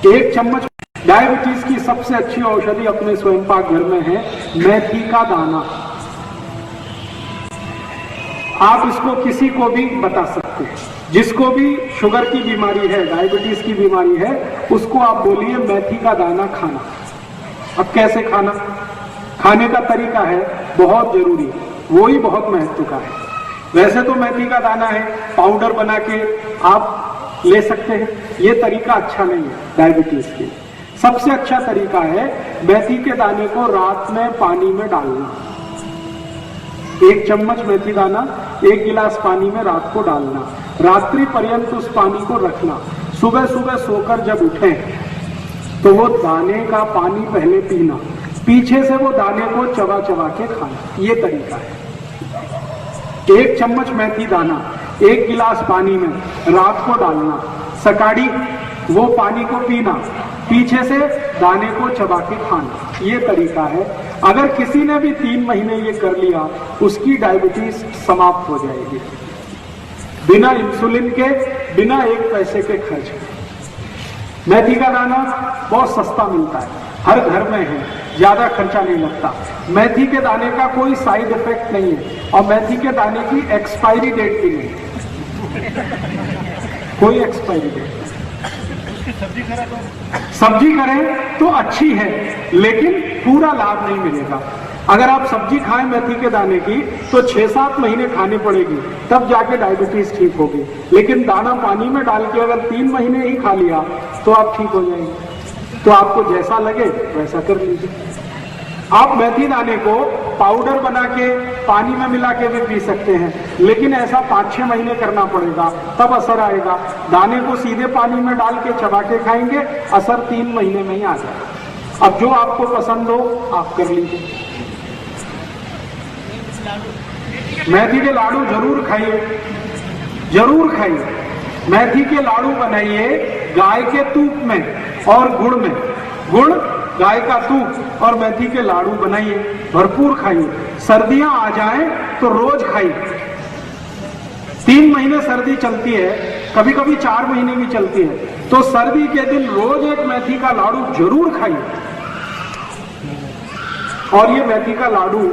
1 चम्मच। डायबिटीज की सबसे अच्छी औषधि अपने स्वयं पाक घर में है मेथी का दाना। आप इसको किसी को भी बता सकते हैं, जिसको भी शुगर की बीमारी है, डायबिटीज की बीमारी है, उसको आप बोलिए मेथी का दाना खाना। अब कैसे खाना, खाने का तरीका है बहुत जरूरी, वो ही बहुत महत्व का है। वैसे तो मेथी का दाना है, पाउडर बना के आप ले सकते हैं, ये तरीका अच्छा नहीं है डायबिटीज के लिए। सबसे अच्छा तरीका है मेथी के दाने को रात में पानी में डालना। 1 चम्मच मेथी दाना 1 गिलास पानी में रात को डालना, रात्रि पर्यंत उस पानी को रखना। सुबह सुबह सोकर जब उठें तो वो दाने का पानी पहले पीना, पीछे से वो दाने को चबा चबा के खाना, ये तरीका है। 1 चम्मच मेथी दाना 1 गिलास पानी में रात को डालना, सकाड़ी वो पानी को पीना, पीछे से दाने को चबा के खाना, ये तरीका है। अगर किसी ने भी 3 महीने ये कर लिया, उसकी डायबिटीज समाप्त हो जाएगी, बिना इंसुलिन के, बिना 1 पैसे के खर्च। मेथी का दाना बहुत सस्ता मिलता है, हर घर में है, ज्यादा खर्चा नहीं लगता। मेथी के दाने का कोई साइड इफेक्ट नहीं है और मेथी के दाने की एक्सपायरी डेट भी नहीं, कोई एक्सपायरी डेट। सब्जी करें तो अच्छी है, लेकिन पूरा लाभ नहीं मिलेगा। अगर आप सब्जी खाएं मेथी के दाने की तो 6-7 महीने खाने पड़ेगी, तब जाके डायबिटीज ठीक होगी। लेकिन दाना पानी में डाल के अगर 3 महीने ही खा लिया तो आप ठीक हो जाएंगे। तो आपको जैसा लगे वैसा कर लीजिए। आप मेथी दाने को पाउडर बना के पानी में मिला के भी पी सकते हैं, लेकिन ऐसा 5-6 महीने करना पड़ेगा, तब असर आएगा। दाने को सीधे पानी में डाल के चबा के खाएंगे, असर 3 महीने में ही आ जाएगा। अब जो आपको पसंद हो आप कर लीजिए। मेथी के लाडू जरूर खाइए, जरूर खाइए। मेथी के लाडू बनाइए गाय के तूप में और गुड़ में, गुड़, गाय का तूप और मेथी के लाडू बनाइए, भरपूर खाइए। सर्दियां आ जाएं तो रोज खाइए। 3 महीने सर्दी चलती है, कभी कभी 4 महीने भी चलती है, तो सर्दी के दिन रोज 1 मेथी का लाडू जरूर खाइए। और ये मेथी का लाडू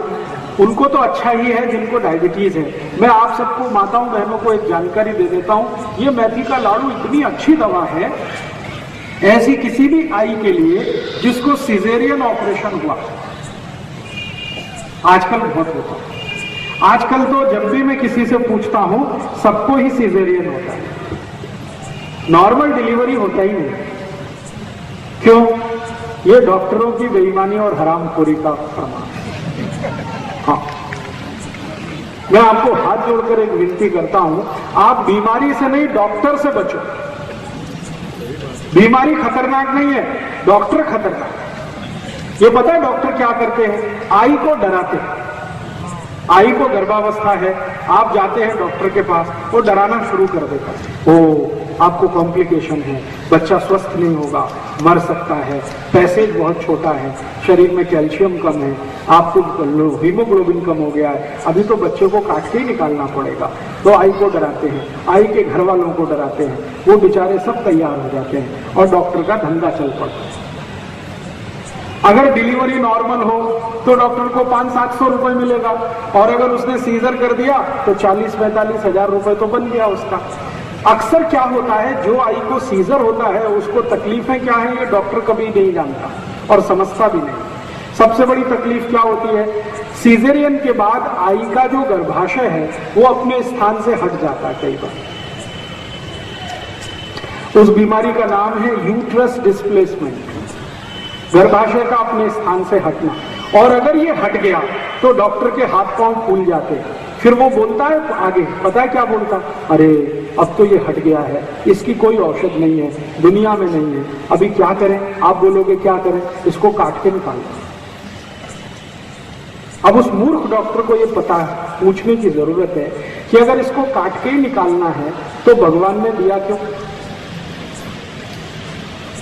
उनको तो अच्छा ही है जिनको डायबिटीज है। मैं आप सबको, माताओं बहनों को एक जानकारी दे देता हूं, ये मेथी का लाडू इतनी अच्छी दवा है, ऐसी किसी भी आई के लिए जिसको सिजेरियन ऑपरेशन हुआ, आजकल बहुत होता है। आजकल तो जब भी मैं किसी से पूछता हूं सबको ही सिजेरियन होता है, नॉर्मल डिलीवरी होता ही नहीं। क्यों? ये डॉक्टरों की बेईमानी और हरामखोरी का प्रमाण। हाँ, मैं आपको हाथ जोड़कर एक विनती करता हूं, आप बीमारी से नहीं डॉक्टर से बचो। बीमारी खतरनाक नहीं है, डॉक्टर खतरनाक है। ये पता है डॉक्टर क्या करते हैं? आई को डराते हैं। आई को गर्भावस्था है, आप जाते हैं डॉक्टर के पास, वो डराना शुरू कर देता है, ओ आपको कॉम्प्लिकेशन है, बच्चा स्वस्थ नहीं होगा, मर सकता है, पैसेज बहुत छोटा है, शरीर में कैल्शियम कम है, आपको हीमोग्लोबिन कम हो गया है, अभी तो बच्चे को काट के ही निकालना पड़ेगा। तो आई को डराते हैं, आई के घर वालों को डराते हैं, वो बेचारे सब तैयार हो जाते हैं और डॉक्टर का धंधा चल पड़ता है। अगर डिलीवरी नॉर्मल हो तो डॉक्टर को 500-700 रुपए मिलेगा, और अगर उसने सीजर कर दिया तो 40-45 हजार रुपए तो बन गया उसका। अक्सर क्या होता है, जो आई को सीजर होता है उसको तकलीफें क्या है ये डॉक्टर कभी नहीं जानता और समझता भी नहीं। सबसे बड़ी तकलीफ क्या होती है, सीजरियन के बाद आई का जो गर्भाशय है वो अपने स्थान से हट जाता है कई बार। उस बीमारी का नाम है यूट्रस डिस्प्लेसमेंट, गर्भाशय का अपने स्थान से हटना। और अगर ये हट गया तो डॉक्टर के हाथ पांव फूल जाते हैं, फिर वो बोलता है आगे, पता है क्या बोलता? अरे अब तो ये हट गया है, इसकी कोई औषध नहीं है, दुनिया में नहीं है, अभी क्या करें? आप बोलोगे क्या करें? इसको काट के निकाल दो। अब उस मूर्ख डॉक्टर को ये पता है, पूछने की जरूरत है कि अगर इसको काट के ही निकालना है तो भगवान ने दिया क्यों?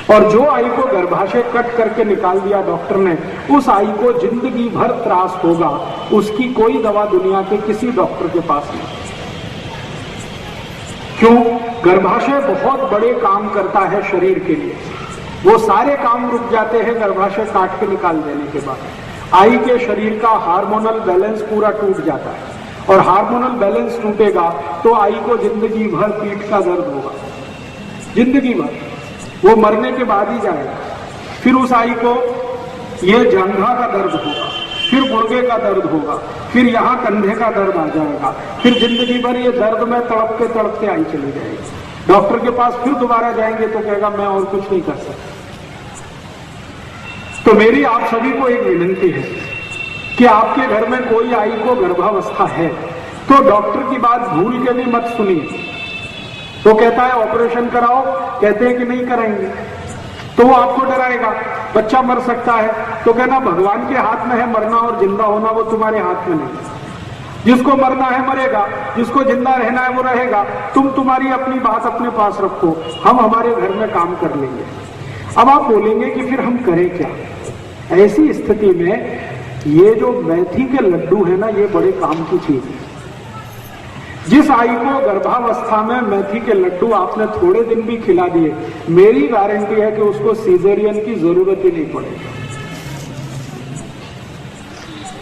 और जो आई को गर्भाशय कट करके निकाल दिया डॉक्टर ने, उस आई को जिंदगी भर त्रास होगा, उसकी कोई दवा दुनिया के किसी डॉक्टर के पास नहीं। क्यों? गर्भाशय बहुत बड़े काम करता है शरीर के लिए, वो सारे काम रुक जाते हैं गर्भाशय काट के निकाल देने के बाद। आई के शरीर का हार्मोनल बैलेंस पूरा टूट जाता है, और हार्मोनल बैलेंस टूटेगा तो आई को जिंदगी भर पीठ का दर्द होगा, जिंदगी भर। वो मरने के बाद ही जाएगा। फिर उस आई को ये जंघा का दर्द होगा, फिर गुर्गे का दर्द होगा, फिर यहाँ कंधे का दर्द आ जाएगा, फिर जिंदगी भर ये दर्द में तड़पते तड़पते आई चली जाएगी। डॉक्टर के पास फिर दोबारा जाएंगे तो कहेगा मैं और कुछ नहीं कर सकता। तो मेरी आप सभी को एक विनती है कि आपके घर में कोई आई को गर्भावस्था है तो डॉक्टर की बात भूल के भी मत सुनिए। तो कहता है ऑपरेशन कराओ, कहते हैं कि नहीं कराएंगे, तो वो आपको डराएगा, बच्चा मर सकता है, तो कहना भगवान के हाथ में है मरना और जिंदा होना, वो तुम्हारे हाथ में नहीं। जिसको मरना है मरेगा, जिसको जिंदा रहना है वो रहेगा। तुम तुम्हारी अपनी बात अपने पास रखो, हम हमारे घर में काम कर लेंगे। अब आप बोलेंगे कि फिर हम करें क्या? ऐसी स्थिति में ये जो मेथी के लड्डू है ना, ये बड़े काम की चीज है। जिस आई को गर्भावस्था में मेथी के लड्डू आपने थोड़े दिन भी खिला दिए, मेरी गारंटी है कि उसको सीजरियन की जरूरत ही नहीं पड़ेगी।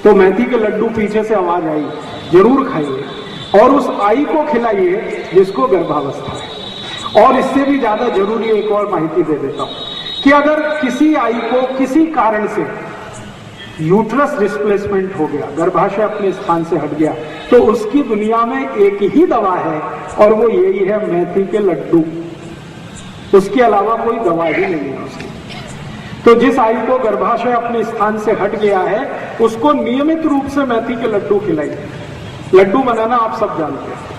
तो मेथी के लड्डू पीछे से आवाज आई, जरूर खाइए और उस आई को खिलाइए जिसको गर्भावस्था है। और इससे भी ज्यादा जरूरी एक और माहिती दे देता हूं कि अगर किसी आई को किसी कारण से यूट्रस डिस्प्लेसमेंट हो गया, गर्भाशय अपने स्थान से हट गया, तो उसकी दुनिया में एक ही दवा है और वो यही है मेथी के लड्डू। उसके अलावा कोई दवा ही नहीं है उसकी। तो जिस आई को गर्भाशय अपने स्थान से हट गया है उसको नियमित रूप से मेथी के लड्डू खिलाइए। लड्डू बनाना आप सब जानते हैं।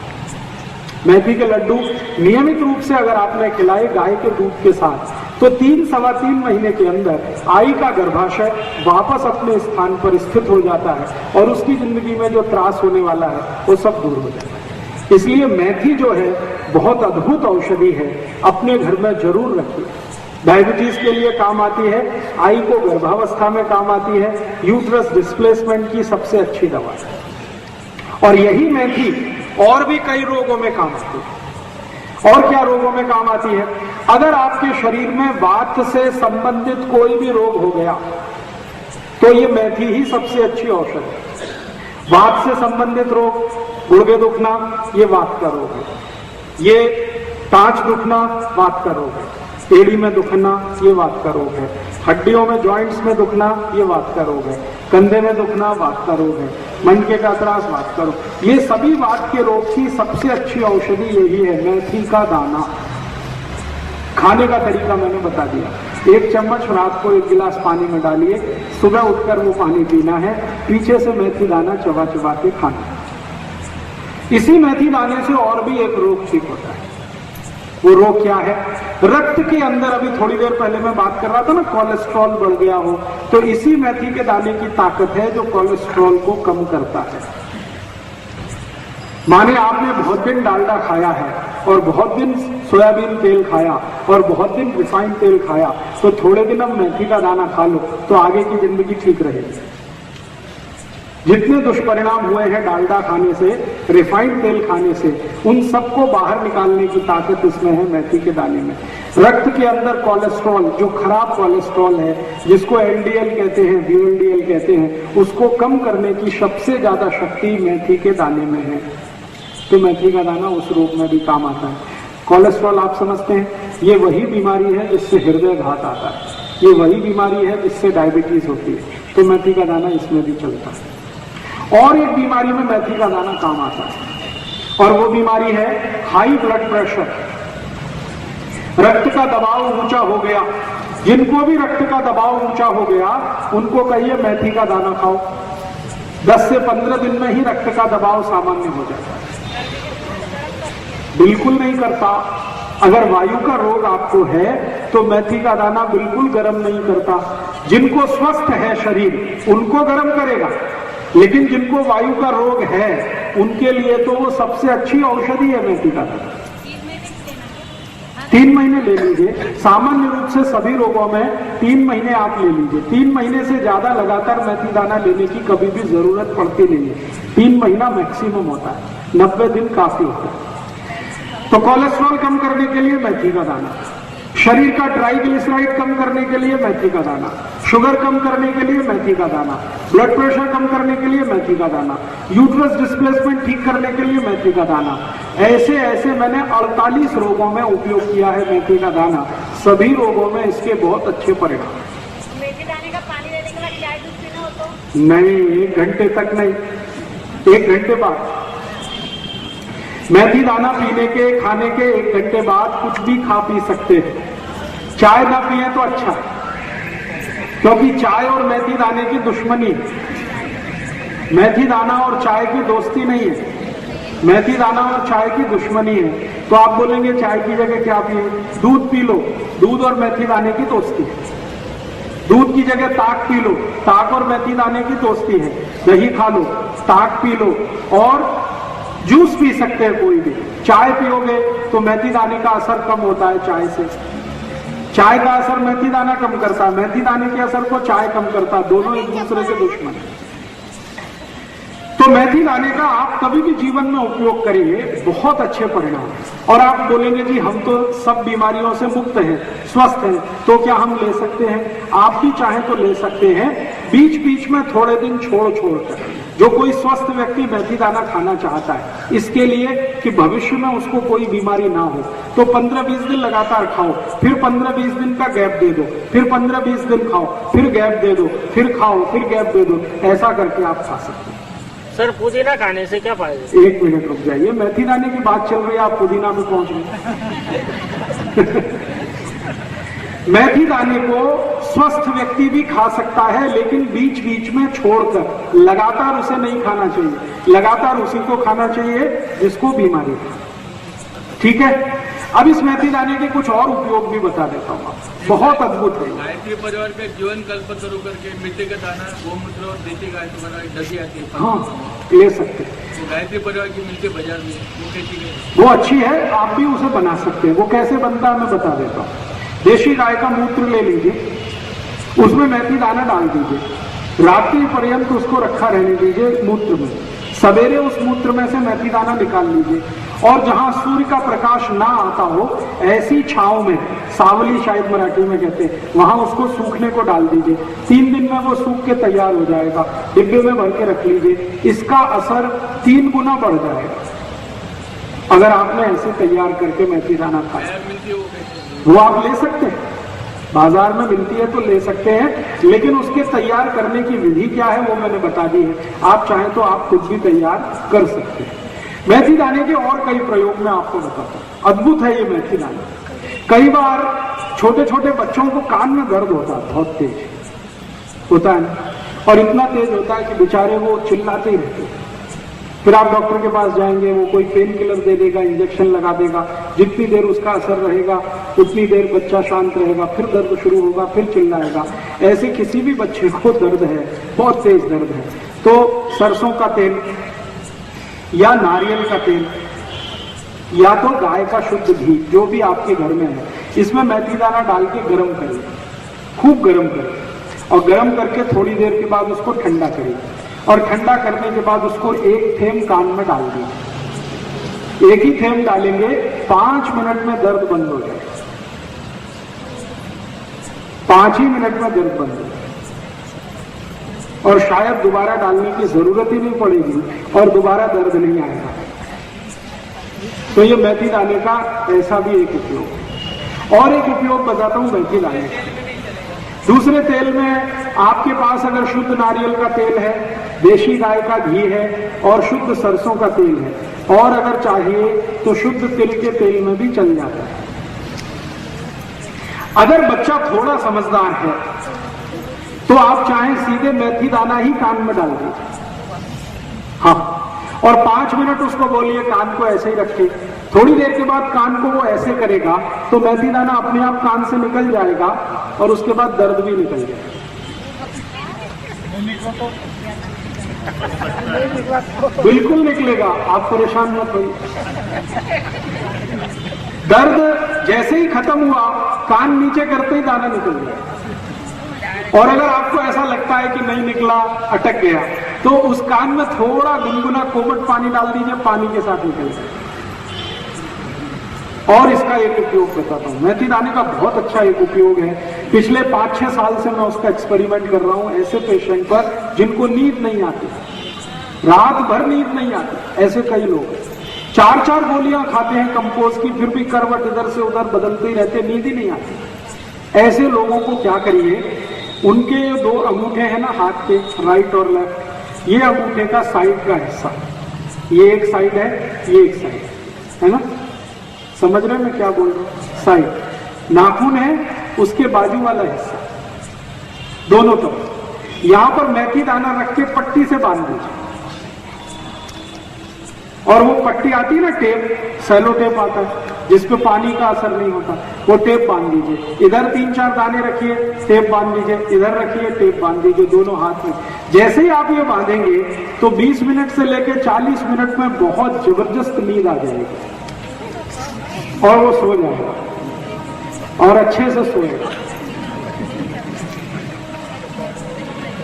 मेथी के लड्डू नियमित रूप से अगर आपने खिलाए गाय के दूध के साथ, तो 3-3.25 महीने के अंदर आई का गर्भाशय वापस अपने स्थान पर स्थित हो जाता है और उसकी जिंदगी में जो त्रास होने वाला है वो सब दूर हो जाता है। इसलिए मेथी जो है बहुत अद्भुत औषधि है, अपने घर में जरूर रखिए। डायबिटीज के लिए काम आती है, आई को गर्भावस्था में काम आती है, यूट्रस डिस्प्लेसमेंट की सबसे अच्छी दवा है। और यही मेथी और भी कई रोगों में काम आती है। और क्या रोगों में काम आती है? अगर आपके शरीर में वात से संबंधित कोई भी रोग हो गया तो ये मेथी ही सबसे अच्छी औषध है। वात से संबंधित रोग, गुर्गे दुखना, ये वात का रोग है। ये टांच दुखना वात का रोग है। एड़ी में दुखना ये वात का रोग है। हड्डियों में जॉइंट्स में दुखना ये वात का रोग है। कंधे में दुखना वात का रोग है। मनके का त्रास वात का रोग। ये सभी वात के रोग की सबसे अच्छी औषधि यही है, मेथी का दाना। खाने का तरीका मैंने बता दिया। 1 चम्मच रात को 1 गिलास पानी में डालिए, सुबह उठकर वो पानी पीना है, पीछे से मेथी दाना चबा चबा के खाना। इसी मेथी दाने से और भी एक रोग ठीक होता है। वो रोग क्या है? रक्त के अंदर, अभी थोड़ी देर पहले मैं बात कर रहा था ना, कोलेस्ट्रॉल बढ़ गया हो, तो इसी मेथी के दाने की ताकत है जो कोलेस्ट्रॉल को कम करता है। माने आपने बहुत दिन डालडा खाया है और बहुत दिन सोयाबीन तेल खाया और बहुत दिन रिफाइंड तेल खाया, तो थोड़े दिन अब मेथी का दाना खा लो तो आगे की जिंदगी ठीक रहेगी। जितने दुष्परिणाम हुए हैं डालडा खाने से, रिफाइंड तेल खाने से, उन सबको बाहर निकालने की ताकत इसमें है मेथी के दाने में। रक्त के अंदर कोलेस्ट्रॉल, जो खराब कोलेस्ट्रॉल है, जिसको एलडीएल कहते हैं, वीएलडीएल कहते हैं, उसको कम करने की सबसे ज्यादा शक्ति मेथी के दाने में है। तो मेथी का दाना उस रोग में भी काम आता है। कोलेस्ट्रॉल आप समझते हैं, ये वही बीमारी है जिससे हृदय घात आता है, ये वही बीमारी है जिससे डायबिटीज होती है, तो मेथी का दाना इसमें भी चलता है। और एक बीमारी में मेथी का दाना काम आता है और वो बीमारी है हाई ब्लड प्रेशर। रक्त का दबाव ऊंचा हो गया, जिनको भी रक्त का दबाव ऊंचा हो गया उनको कहिए मेथी का दाना खाओ, 10 से 15 दिन में ही रक्त का दबाव सामान्य हो जाता है। बिल्कुल नहीं करता। अगर वायु का रोग आपको है तो मेथी का दाना बिल्कुल गर्म नहीं करता। जिनको स्वस्थ है शरीर उनको गर्म करेगा, लेकिन जिनको वायु का रोग है उनके लिए तो वो सबसे अच्छी औषधि है मेथी का दाना। 3 महीने ले लीजिए। सामान्य रूप से सभी रोगों में 3 महीने आप ले लीजिए। 3 महीने से ज्यादा लगातार मेथी दाना लेने की कभी भी जरूरत पड़ती नहीं है। 3 महीना मैक्सिमम होता है, 90 दिन काफी होता है। तो कोलेस्ट्रॉल कम करने के लिए मेथी का दाना, शरीर का ट्राइग्लिसराइड कम करने के लिए मेथी का दाना, शुगर कम करने के लिए मेथी का दाना, ब्लड प्रेशर कम करने के लिए मेथी का दाना, यूट्रस डिस्प्लेसमेंट ठीक करने के लिए मेथी का दाना। ऐसे ऐसे मैंने 48 रोगों में उपयोग किया है मेथी का दाना। सभी रोगों में इसके बहुत अच्छे परिणाम। मेथी दाने का पानी लेने के बाद चाय दूध पीना हो तो? नहीं, 1 घंटे तक नहीं, 1 घंटे बाद। मेथी दाना पीने के, खाने के 1 घंटे बाद कुछ भी खा पी सकते हैं। चाय ना पिए तो अच्छा, क्योंकि चाय और मेथी दाने की दुश्मनी है। मेथी दाना और चाय की दोस्ती नहीं है, मेथी दाना और चाय की दुश्मनी है। तो आप बोलेंगे चाय की जगह क्या पिए? दूध पी लो, दूध और मेथी दाने की दोस्ती है। दूध की जगह ताक पी लो, ताक और मेथी दाने की दोस्ती है। दही खा लो, ताक पी लो, और जूस पी सकते हैं कोई भी। चाय पियोगे तो मेथी दाने का असर कम होता है चाय से। चाय का असर मेथी दाना कम करता है, मेथी दाने के असर को चाय कम करता है। दोनों एक दूसरे के दुश्मन है। तो मेथी दाने का आप कभी भी जीवन में उपयोग करिए, बहुत अच्छे परिणाम। और आप बोलेंगे जी हम तो सब बीमारियों से मुक्त हैं, स्वस्थ हैं, तो क्या हम ले सकते हैं? आप भी चाहें तो ले सकते हैं, बीच बीच में थोड़े दिन छोड़ कर। जो कोई स्वस्थ व्यक्ति मेथी दाना खाना चाहता है, इसके लिए कि भविष्य में उसको कोई बीमारी ना हो, तो 15-20 दिन लगातार खाओ, फिर 15-20 दिन का गैप दे दो, फिर 15-20 दिन खाओ, फिर गैप दे दो, फिर खाओ, फिर गैप दे दो। ऐसा करके आप खा सकते हैं। सर पुदीना खाने से क्या फायदे? 1 मिनट रुक जाइए, मेथी दाने की बात चल रही है, आप पुदीना में पहुंच गए। मेथी दाने को स्वस्थ व्यक्ति भी खा सकता है, लेकिन बीच बीच में छोड़कर, लगातार उसे नहीं खाना चाहिए। लगातार उसी को खाना चाहिए जिसको बीमारी है। ठीक है, अब इस मेथी दाने के कुछ और उपयोग भी बता देता हूँ, बहुत अद्भुत है। गायत्री परिवार के जीवन कल्पतरु करके मिट्टी का दाना, गोमूत्र और देसी गाय से बना डब्बी आती है। हाँ, ले सकते हैं। वो गायत्री परिवार की मिलती है बाजार में, वो कैसी है? वो अच्छी है, आप भी उसे बना सकते हैं। वो कैसे बनता है मैं बता देता हूँ। देशी गाय का मूत्र ले लीजिए, उसमें मेथी दाना डाल दीजिए, रात्रि पर्यंत उसको रखा रहने दीजिए मूत्र में। सवेरे उस मूत्र में से मेथी दाना निकाल लीजिए, और जहां सूर्य का प्रकाश ना आता हो, ऐसी छांव में, सावली शायद मराठी में कहते हैं, वहां उसको सूखने को डाल दीजिए। 3 दिन में वो सूख के तैयार हो जाएगा। डिब्बे में भर के रख लीजिए, इसका असर 3 गुना बढ़ जाएगा अगर आपने ऐसे तैयार करके मेथी दाना खाया। वो आप ले सकते हैं, बाजार में मिलती है तो ले सकते हैं, लेकिन उसके तैयार करने की विधि क्या है वो मैंने बता दी है। आप चाहें तो आप खुद भी तैयार कर सकते हैं। मेथी दाने के और कई प्रयोग मैं आपको बताता हूँ। अद्भुत है ये मेथी दाना। कई बार छोटे छोटे बच्चों को कान में दर्द होता है, बहुत तेज होता है, और इतना तेज होता है कि बेचारे वो चिल्लाते ही रहते हैं। फिर आप डॉक्टर के पास जाएंगे, वो कोई पेन किलर दे देगा, इंजेक्शन लगा देगा। जितनी देर उसका असर रहेगा उतनी देर बच्चा शांत रहेगा, फिर दर्द शुरू होगा, फिर चिल्लाएगा। ऐसे किसी भी बच्चे को दर्द है, बहुत तेज दर्द है, तो सरसों का तेल या नारियल का तेल या तो गाय का शुद्ध घी, जो भी आपके घर में है, इसमें मेथी दाना डाल के गर्म करिए, खूब गर्म करिए, और गर्म करके थोड़ी देर के बाद उसको ठंडा करिए, और ठंडा करने के बाद उसको 1 थेम कान में डाल दीजिए। 1 ही थेम डालेंगे, 5 मिनट में दर्द बंद हो जाएगा। 5 ही मिनट में दर्द बंद हो जाएगा, और शायद दोबारा डालने की जरूरत ही नहीं पड़ेगी, और दोबारा दर्द नहीं आएगा। तो ये मेथी दाने का ऐसा भी एक उपयोग है। और एक उपयोग बताता हूं मेथी दाने का। दूसरे तेल में आपके पास अगर शुद्ध नारियल का तेल है, देशी गाय का घी है, और शुद्ध सरसों का तेल है, और अगर चाहिए तो शुद्ध तिल के तेल में भी चल जाता है। अगर बच्चा थोड़ा समझदार है तो आप चाहें सीधे मेथी दाना ही कान में डाल दीजिए, हाँ, और 5 मिनट उसको बोलिए कान को ऐसे ही रखिए। थोड़ी देर के बाद कान को वो ऐसे करेगा तो मेथी दाना अपने आप कान से निकल जाएगा, और उसके बाद दर्द भी निकल जाएगा। बिल्कुल निकलेगा, आप परेशान मत होइए। दर्द जैसे ही खत्म हुआ, कान नीचे करते ही दाना निकल गया। और अगर आपको ऐसा लगता है कि नहीं निकला, अटक गया, तो उस कान में थोड़ा गुनगुना कोमट पानी डाल दीजिए, पानी के साथ निकल जाए। और इसका एक उपयोग बताता हूँ। मेथी दाने का बहुत अच्छा एक उपयोग है। पिछले 5-6 साल से मैं उसका एक्सपेरिमेंट कर रहा हूँ ऐसे पेशेंट पर जिनको नींद नहीं आती, रात भर नींद नहीं आती। ऐसे कई लोग 4-4 गोलियां खाते हैं कंपोज की, फिर भी करवट इधर से उधर बदलते ही रहते, नींद ही नहीं आती। ऐसे लोगों को क्या करिए, उनके 2 अंगूठे हैं ना हाथ के, राइट और लेफ्ट, ये अंगूठे का साइड का हिस्सा, ये एक साइड है, ये एक साइड है ना, समझ रहे हैं मैं क्या बोल रहा हूं? साइड नाखून है, उसके बाजू वाला हिस्सा दोनों तरफ, यहां पर मेथी दाना रख के पट्टी से बांध दीजिए। और वो पट्टी आती है ना टेप, सेलो टेप आता है जिसपे पानी का असर नहीं होता, वो टेप बांध दीजिए। इधर 3-4 दाने रखिए, टेप बांध दीजिए, इधर रखिए, टेप बांध दीजिए दोनों हाथ में। जैसे ही आप ये बांधेंगे तो 20 मिनट से लेकर 40 मिनट में बहुत जबरदस्त नींद आ जाएगी और वो सो जाएगा और अच्छे से सोएगा।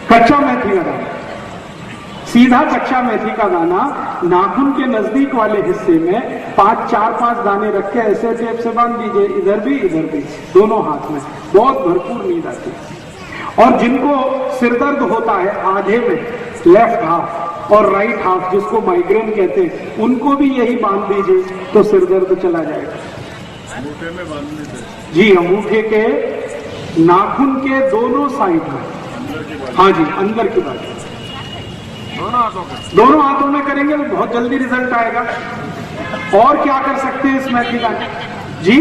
कच्चा मेथी का दाना, सीधा कच्चा मेथी का दाना नाखून के नजदीक वाले हिस्से में 4-5 दाने रख के ऐसे टेप से बांध दीजिए, इधर भी दोनों हाथ में, बहुत भरपूर नींद आती है। और जिनको सिरदर्द होता है आधे में, लेफ्ट हाफ और राइट हाफ, जिसको माइग्रेन कहते हैं, उनको भी यही बांध दीजिए तो सिरदर्द चला जाएगा। अंगूठे में बांधने से? जी, अंगूठे के नाखून के दोनों साइड में, हाँ जी, अंदर की बात, दोनों हाथों में करेंगे तो बहुत जल्दी रिजल्ट आएगा। और क्या कर सकते हैं इस मेथी दाने जी,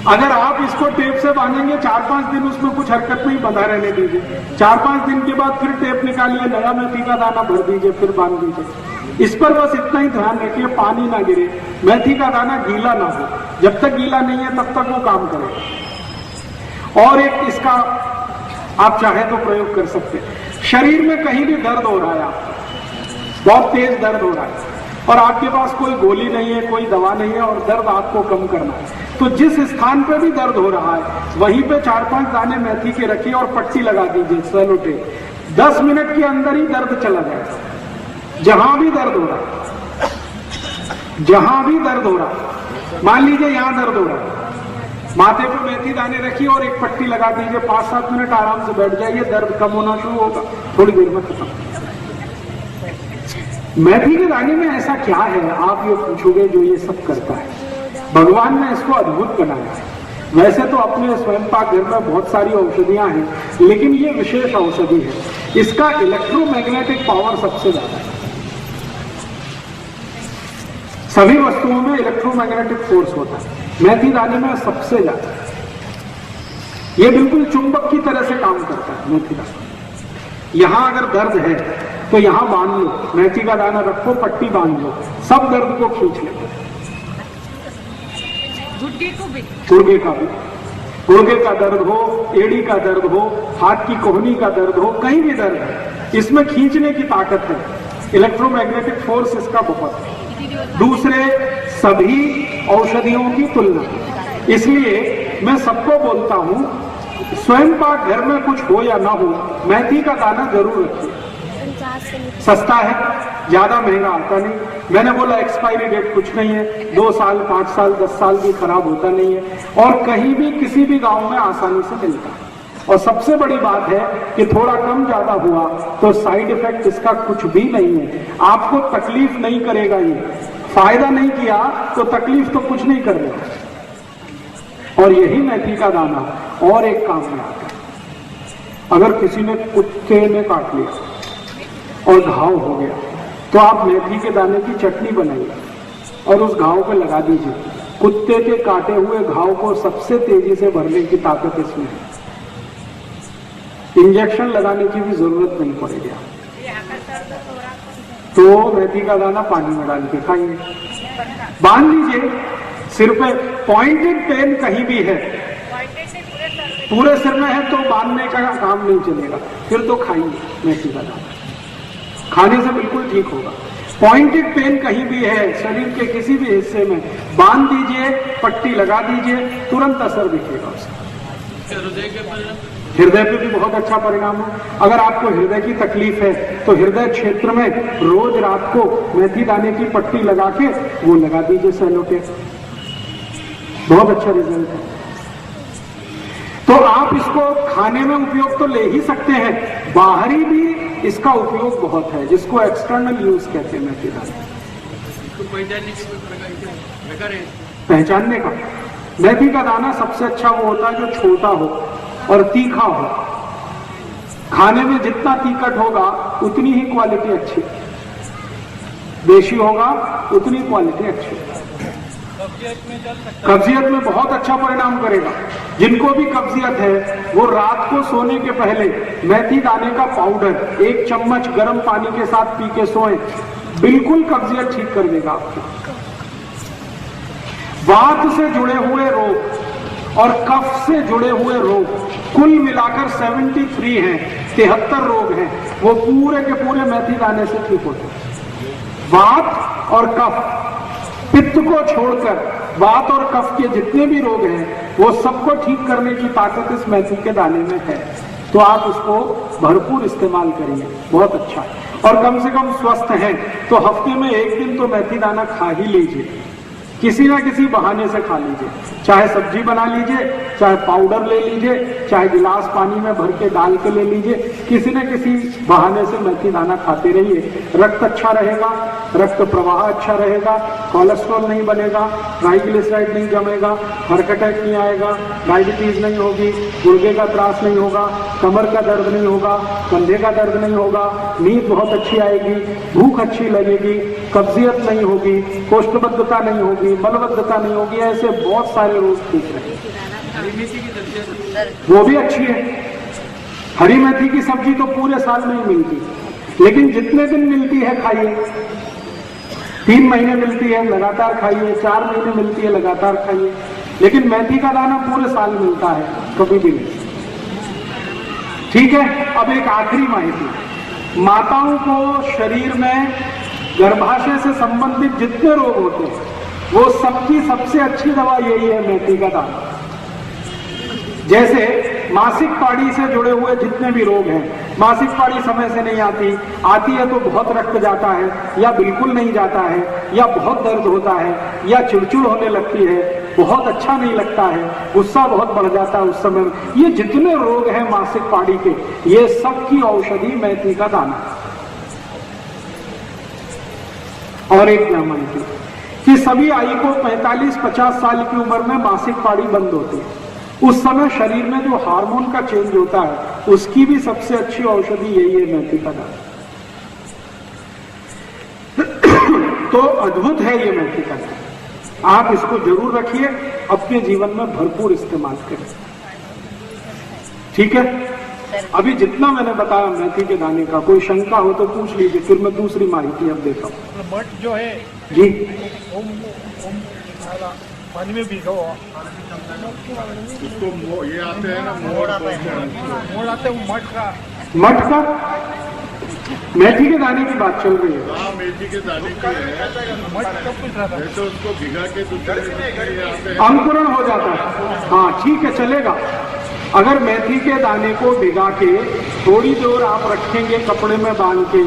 अगर आप इसको टेप से बांधेंगे 4-5 दिन, उसमें कुछ हरकत नहीं, बंधा रहने दीजिए। 4-5 दिन के बाद फिर टेप निकालिए, नया मेथी का दाना भर दीजिए, फिर बांध दीजिए। इस पर बस इतना ही ध्यान रखिए पानी ना गिरे, मेथी का दाना गीला ना हो। जब तक गीला नहीं है तब तक वो काम करेगा। और एक इसका आप चाहे तो प्रयोग कर सकते हैं, शरीर में कहीं भी दर्द हो रहा है, आपको बहुत तेज दर्द हो रहा है और आपके पास कोई गोली नहीं है, कोई दवा नहीं है और दर्द आपको कम करना है, तो जिस स्थान पे भी दर्द हो रहा है वहीं पे 4-5 दाने मेथी के रखिए और पट्टी लगा दीजिए सेलो टेप। 10 मिनट के अंदर ही दर्द चला जाएगा। जहां भी दर्द हो रहा है, जहां भी दर्द हो रहा है, मान लीजिए यहां दर्द हो रहा है, माथे पे मेथी दाने रखिए और एक पट्टी लगा दीजिए, 5-7 मिनट आराम से बैठ जाइए, दर्द कम होना शुरू होगा, थोड़ी देर में खत्म। मेथी के दाने में ऐसा क्या है आप ये पूछोगे जो ये सब करता है? भगवान ने इसको अद्भुत बनाया है। वैसे तो अपने स्वयं पाक घर में बहुत सारी औषधियां हैं, लेकिन ये विशेष औषधि है। इसका इलेक्ट्रोमैग्नेटिक पावर सबसे ज्यादा है। सभी वस्तुओं में इलेक्ट्रोमैग्नेटिक फोर्स होता है, मेथी दाने में सबसे ज्यादा। ये बिल्कुल चुंबक की तरह से काम करता है मेथी दाना। यहां अगर दर्द है तो यहां बांध लो, मेथी का दाना रखो, पट्टी बांध लो, सब दर्द को खींच लेते। गुर्गे का भी, गुर्गे का दर्द हो, एड़ी का दर्द हो, हाथ की कोहनी का दर्द हो, कहीं भी दर्द है, इसमें खींचने की ताकत है। इलेक्ट्रोमैग्नेटिक फोर्स इसका बहुत है, दूसरे सभी औषधियों की तुलना। इसलिए मैं सबको बोलता हूं, स्वयं पाक घर में कुछ हो या ना हो, मेथी का दाना जरूर रखिए। सस्ता है, ज्यादा महंगा आता नहीं। मैंने बोला एक्सपायरी डेट कुछ नहीं है, 2 साल, 5 साल, 10 साल भी खराब होता नहीं है और कहीं भी किसी भी गांव में आसानी से मिलता है। और सबसे बड़ी बात है कि थोड़ा कम ज्यादा हुआ तो साइड इफेक्ट इसका कुछ भी नहीं है, आपको तकलीफ नहीं करेगा। ये फायदा नहीं किया तो तकलीफ तो कुछ नहीं कर रहा। और यही मेथी का दाना और एक काम में आता है। अगर किसी ने कुत्ते ने काट लिया और घाव हो गया तो आप मेथी के दाने की चटनी बनाइए और उस घाव पे लगा दीजिए। कुत्ते के काटे हुए घाव को सबसे तेजी से भरने की ताकत इसमें है। इंजेक्शन लगाने की भी जरूरत नहीं पड़ेगी। तो मेथी का दाना पानी में डाल के खाइए, बांध लीजिए सिर पे। पॉइंटेड पेन कहीं भी है, पूरे सिर में है तो बांधने का काम नहीं चलेगा, फिर तो खाइए मेथी का दाना, खाने से बिल्कुल ठीक होगा। पॉइंटेड पेन कहीं भी है शरीर के किसी भी हिस्से में, बांध दीजिए, पट्टी लगा दीजिए, तुरंत असर दिखेगा उसका। हृदय पे भी बहुत अच्छा परिणाम है। अगर आपको हृदय की तकलीफ है तो हृदय क्षेत्र में रोज रात को मेथी दाने की पट्टी लगा के वो लगा दीजिए सेलो टेप। बहुत अच्छा रिजल्ट है। तो आप इसको खाने में उपयोग तो ले ही सकते हैं, बाहरी भी इसका उपयोग बहुत है, जिसको एक्सटर्नल यूज कहते हैं मेथी दाना। इसको पहचानने के कोई प्रकार है? पहचानने का मेथी का दाना सबसे अच्छा वो होता है जो छोटा हो और तीखा हो। खाने में जितना तीखट होगा उतनी ही क्वालिटी अच्छी, देशी होगा उतनी क्वालिटी अच्छी। कब्जियत में बहुत अच्छा परिणाम करेगा। जिनको भी कब्जियत है वो रात को सोने के पहले मेथी दाने का पाउडर 1 चम्मच गर्म पानी के साथ पी के सोएं, बिल्कुल कब्जियत ठीक कर देगा आपको। वात से जुड़े हुए रोग और कफ से जुड़े हुए रोग कुल मिलाकर 73 हैं, 73 रोग हैं, वो पूरे के पूरे मेथी दाने से ठीक होते हैं। वात और कफ, पित्त को छोड़कर वात और कफ के जितने भी रोग हैं वो सबको ठीक करने की ताकत इस मेथी के दाने में है। तो आप उसको भरपूर इस्तेमाल करिए, बहुत अच्छा। और कम से कम स्वस्थ हैं तो हफ्ते में 1 दिन तो मेथी दाना खा ही लीजिए, किसी ना किसी बहाने से खा लीजिए। चाहे सब्जी बना लीजिए, चाहे पाउडर ले लीजिए, चाहे गिलास पानी में भर के डाल के ले लीजिए, किसी न किसी बहाने से मेथी दाना खाते रहिए। रक्त अच्छा रहेगा, रक्त प्रवाह अच्छा रहेगा, कोलेस्ट्रॉल नहीं बनेगा, ट्राइग्लिसराइड नहीं जमेगा, हार्ट अटैक नहीं आएगा, डायबिटीज नहीं होगी, गुर्दे का त्रास नहीं होगा, कमर का दर्द नहीं होगा, कंधे का दर्द नहीं होगा, नींद बहुत अच्छी आएगी, भूख अच्छी लगेगी, कब्जियत नहीं होगी, कोष्ठबद्धता नहीं होगी, मलबद्धता नहीं होगी, ऐसे बहुत सारे रोग ठीक रहेंगे। हरी मेथी की सब्जी वो भी अच्छी है। हरी मेथी की सब्जी तो पूरे साल नहीं मिलती, लेकिन जितने दिन मिलती है खाइए। 3 महीने मिलती है लगातार खाइए, 4 महीने मिलती है लगातार खाइए, लेकिन मेथी का दाना पूरे साल मिलता है, कभी भी नहीं। ठीक है। अब एक आखिरी माहिती, माताओं को शरीर में गर्भाशय से संबंधित जितने रोग होते हैं वो सबकी सबसे अच्छी दवा यही है, मेथी का दाना। जैसे मासिक पाड़ी से जुड़े हुए जितने भी रोग हैं, मासिक पाड़ी समय से नहीं आती, आती है तो बहुत रक्त जाता है या बिल्कुल नहीं जाता है, या बहुत दर्द होता है, या चिड़चिड़ होने लगती है, बहुत अच्छा नहीं लगता है, गुस्सा बहुत बढ़ जाता है उस समय, ये जितने रोग हैं मासिक पाड़ी के, ये सब की औषधि मेथी का दाना। और एक क्या मानती कि सभी आई को 45-50 साल की उम्र में मासिक पाड़ी बंद होती है। उस समय शरीर में जो हार्मोन का चेंज होता है उसकी भी सबसे अच्छी औषधि यही है, मेथी का दाना। तो अद्भुत है ये मेथी का दाना, आप इसको जरूर रखिए, अपने जीवन में भरपूर इस्तेमाल करें। ठीक है। अभी जितना मैंने बताया मेथी के दाने का, कोई शंका हो तो पूछ लीजिए, फिर मैं दूसरी माहिती अब देता हूँ। मठ जो है जी, पानी में भिगो, उसको ये आते हैं ना मोड़ आते हैं मठ का मठ का मेथी के दाने की बात चल रही है। हाँ, मेथी के दाने की है, मठ कब कुछ रहा था, तो उसको भिगा के दूसरे ये आते हैं, अंकुरण हो जाता है। हाँ ठीक है, चलेगा। अगर मेथी के दाने को भिगा के थोड़ी देर आप रखेंगे कपड़े में बांध के,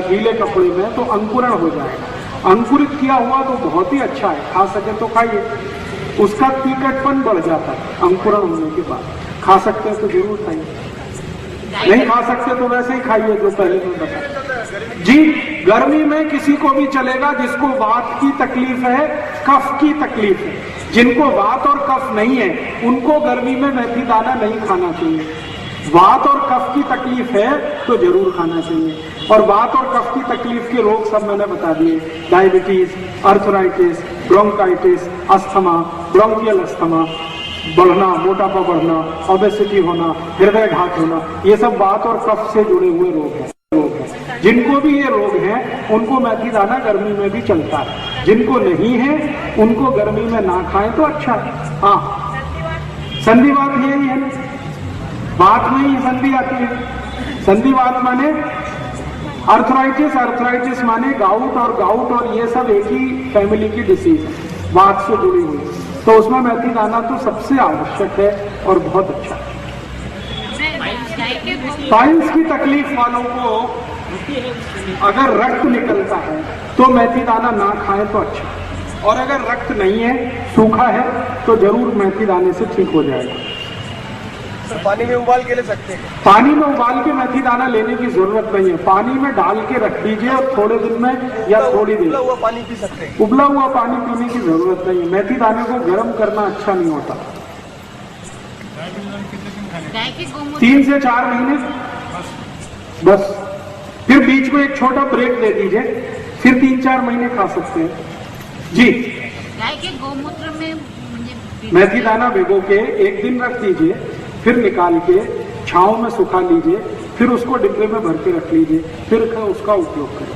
गीले कपड़े में, तो अंकुरण हो जाएगा। अंकुरित किया हुआ तो बहुत ही अच्छा है, खा सके तो खाइए, उसका तीखटपन बढ़ जाता है अंकुरण होने के बाद। खा सकते हैं तो जरूर खाइए, नहीं खा सकते तो वैसे ही खाइए जो पहले मैं बताया। जी, गर्मी में किसी को भी चलेगा जिसको वात की तकलीफ है, कफ की तकलीफ है। जिनको वात और कफ नहीं है उनको गर्मी में मेथी दाना नहीं खाना चाहिए। वात और कफ की तकलीफ है तो जरूर खाना चाहिए। और वात और कफ की तकलीफ के रोग सब मैंने बता दिए, diabetes, arthritis, bronchitis, asthma, bronchial asthma बढ़ना, मोटापा बढ़ना, ओबेसिटी होना, हृदय घात होना, ये सब वात और कफ से जुड़े हुए रोग हैं। जिनको भी ये रोग हैं उनको मेथी दाना गर्मी में भी चलता है, जिनको नहीं है उनको गर्मी में ना खाएं तो अच्छा है। हाँ, संधिवात यही है, बात में ही संधि आती है। संधिवात माने अर्थराइटिस, अर्थराइटिस माने गाउट, और गाउट और ये सब एक ही फैमिली की डिसीज है, वात से जुड़ी हुई। तो उसमें मेथी दाना तो सबसे आवश्यक है और बहुत अच्छा है। पाइल्स की तकलीफ वालों को अगर रक्त निकलता है तो मेथी दाना ना खाएं तो अच्छा। और अगर रक्त नहीं है, सूखा है, तो जरूर मेथी दाने से ठीक हो जाएगा। सर पानी में उबाल के ले सकते हैं? पानी में उबाल के मेथी दाना लेने की जरूरत नहीं है, पानी में डाल के रख दीजिए और थोड़े दिन में या थोड़ी देर उबला हुआ पानी पी सकते हैं? उबला हुआ पानी पीने की जरूरत नहीं है। मेथी दाने को गर्म करना अच्छा नहीं होता। गाय के गोमूत्र 3 से 4 महीने बस। फिर बीच में एक छोटा ब्रेक दे दीजिए, फिर 3-4 महीने खा सकते हैं जी। गाय के गोमूत्र में मुझे मेथी दाना भिगो के 1 दिन रख दीजिए, फिर निकाल के छांव में सुखा लीजिए, फिर उसको डिब्बे में भर के रख लीजिए, फिर उसका उपयोग करें।